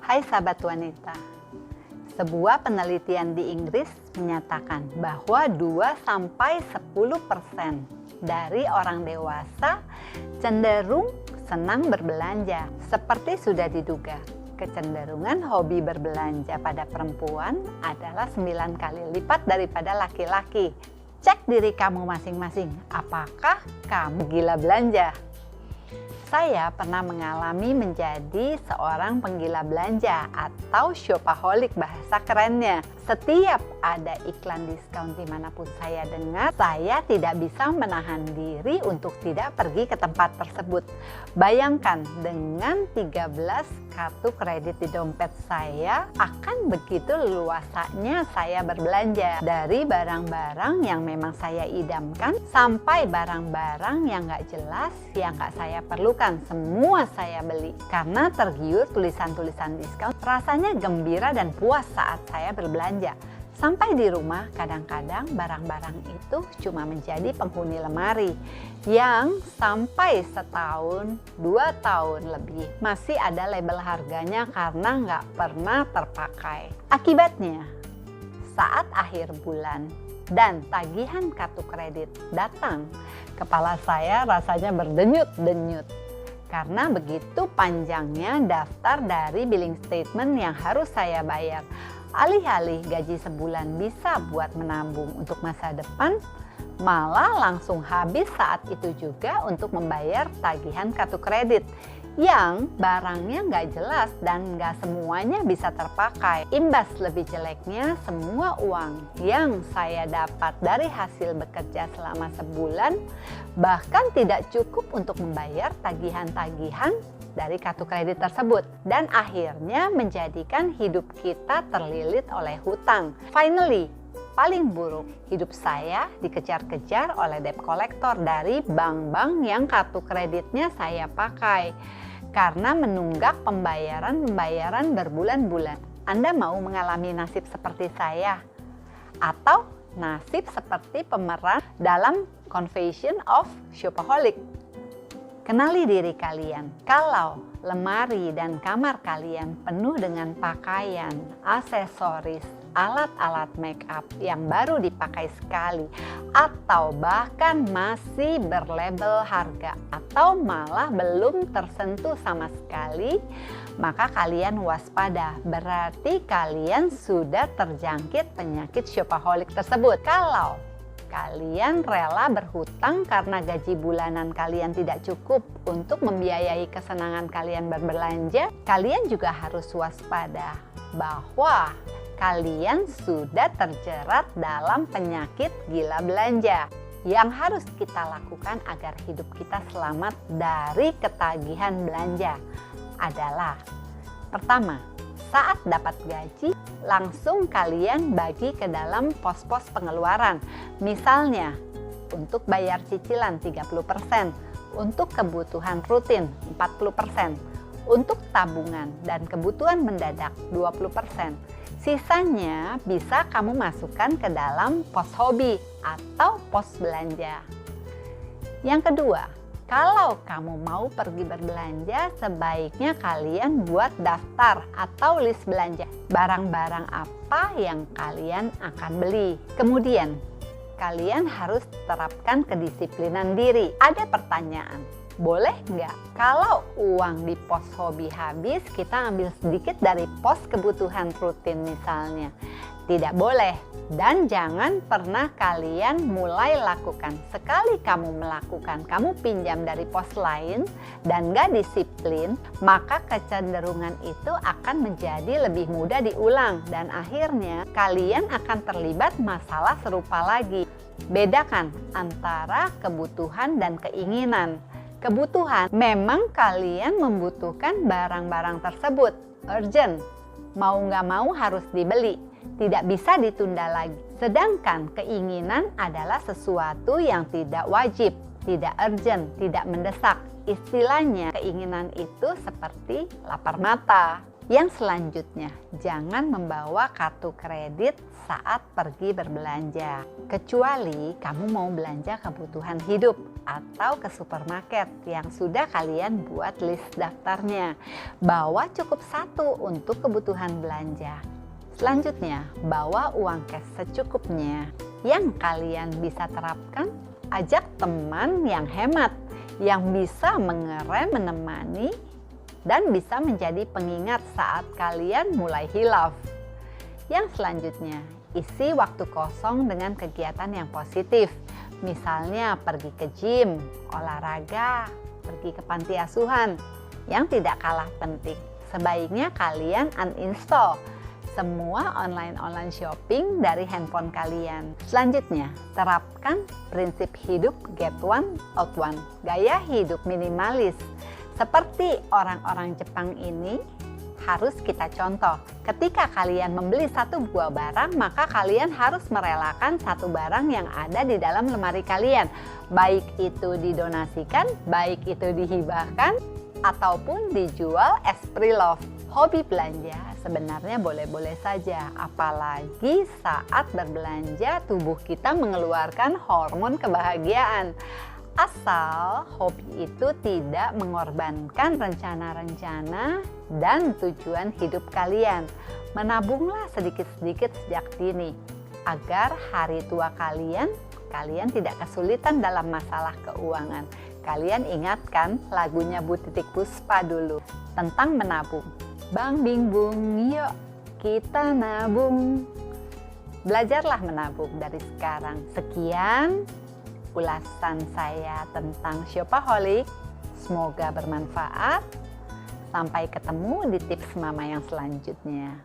Hai sahabat wanita, sebuah penelitian di Inggris menyatakan bahwa 2-10% dari orang dewasa cenderung senang berbelanja. Seperti sudah diduga, kecenderungan hobi berbelanja pada perempuan adalah 9 kali lipat daripada laki-laki. Cek diri kamu masing-masing, apakah kamu gila belanja? Saya pernah mengalami menjadi seorang penggila belanja atau shopaholic bahasa kerennya. Setiap ada iklan diskon dimanapun saya dengar, saya tidak bisa menahan diri untuk tidak pergi ke tempat tersebut. Bayangkan dengan 13 kartu kredit di dompet saya, akan begitu leluasanya saya berbelanja. Dari barang-barang yang memang saya idamkan, sampai barang-barang yang nggak jelas, yang nggak saya perlukan, semua saya beli. Karena tergiur tulisan-tulisan diskon, rasanya gembira dan puas saat saya berbelanja. Sampai di rumah, kadang-kadang barang-barang itu cuma menjadi penghuni lemari yang sampai setahun, 2 tahun lebih masih ada label harganya karena nggak pernah terpakai. Akibatnya, saat akhir bulan dan tagihan kartu kredit datang, kepala saya rasanya berdenyut-denyut. Karena begitu panjangnya daftar dari billing statement yang harus saya bayar. Alih-alih gaji sebulan bisa buat menabung untuk masa depan, malah langsung habis saat itu juga untuk membayar tagihan kartu kredit yang barangnya nggak jelas dan nggak semuanya bisa terpakai. Imbas lebih jeleknya, semua uang yang saya dapat dari hasil bekerja selama sebulan bahkan tidak cukup untuk membayar tagihan-tagihan dari kartu kredit tersebut, dan akhirnya menjadikan hidup kita terlilit oleh hutang. Finally, paling buruk, hidup saya dikejar-kejar oleh debt collector dari bank-bank yang kartu kreditnya saya pakai karena menunggak pembayaran berbulan-bulan. Anda mau mengalami nasib seperti saya? Atau nasib seperti pemeran dalam Confession of Shopaholic? Kenali diri kalian. Kalau lemari dan kamar kalian penuh dengan pakaian, aksesoris, alat-alat make up yang baru dipakai sekali, atau bahkan masih berlabel harga, atau malah belum tersentuh sama sekali, maka kalian waspada. Berarti kalian sudah terjangkit penyakit shopaholic tersebut. Kalau kalian rela berhutang karena gaji bulanan kalian tidak cukup untuk membiayai kesenangan kalian berbelanja, kalian juga harus waspada bahwa kalian sudah terjerat dalam penyakit gila belanja. Yang harus kita lakukan agar hidup kita selamat dari ketagihan belanja adalah: pertama, saat dapat gaji, langsung kalian bagi ke dalam pos-pos pengeluaran. Misalnya, untuk bayar cicilan 30%, untuk kebutuhan rutin 40%, untuk tabungan dan kebutuhan mendadak 20%. Sisanya bisa kamu masukkan ke dalam pos hobi atau pos belanja. Yang kedua, kalau kamu mau pergi berbelanja, sebaiknya kalian buat daftar atau list belanja. Barang-barang apa yang kalian akan beli. Kemudian, kalian harus terapkan kedisiplinan diri. Ada pertanyaan, boleh nggak kalau uang di pos hobi habis, kita ambil sedikit dari pos kebutuhan rutin misalnya? Tidak boleh, dan jangan pernah kalian mulai lakukan. Sekali kamu melakukan, kamu pinjam dari pos lain dan gak disiplin, maka kecenderungan itu akan menjadi lebih mudah diulang dan akhirnya kalian akan terlibat masalah serupa lagi. Bedakan antara kebutuhan dan keinginan. Kebutuhan, memang kalian membutuhkan barang-barang tersebut, urgent, mau gak mau harus dibeli, tidak bisa ditunda lagi. Sedangkan keinginan adalah sesuatu yang tidak wajib, tidak urgent, tidak mendesak. Istilahnya, keinginan itu seperti lapar mata. Yang selanjutnya, jangan membawa kartu kredit saat pergi berbelanja. Kecuali kamu mau belanja kebutuhan hidup atau ke supermarket yang sudah kalian buat list daftarnya. Bawa cukup satu untuk kebutuhan belanja. Selanjutnya, bawa uang cash secukupnya. Yang kalian bisa terapkan, ajak teman yang hemat, yang bisa mengerem, menemani, dan bisa menjadi pengingat saat kalian mulai hilaf. Yang selanjutnya, isi waktu kosong dengan kegiatan yang positif. Misalnya pergi ke gym, olahraga, pergi ke panti asuhan. Yang tidak kalah penting, sebaiknya kalian uninstall semua online shopping dari handphone kalian. Selanjutnya, terapkan prinsip hidup get one out one. Gaya hidup minimalis. Seperti orang-orang Jepang ini harus kita contoh. Ketika kalian membeli satu buah barang, maka kalian harus merelakan satu barang yang ada di dalam lemari kalian. Baik itu didonasikan, baik itu dihibahkan, ataupun dijual as pre-love. Hobi belanja sebenarnya boleh-boleh saja, apalagi saat berbelanja tubuh kita mengeluarkan hormon kebahagiaan. Asal hobi itu tidak mengorbankan rencana-rencana dan tujuan hidup kalian. Menabunglah sedikit-sedikit sejak dini, agar hari tua kalian tidak kesulitan dalam masalah keuangan. Kalian ingatkan lagunya Bu Titik Puspa dulu tentang menabung. Bang Bing Bung, yuk kita nabung. Belajarlah menabung dari sekarang. Sekian ulasan saya tentang Shopaholic. Semoga bermanfaat. Sampai ketemu di tips mama yang selanjutnya.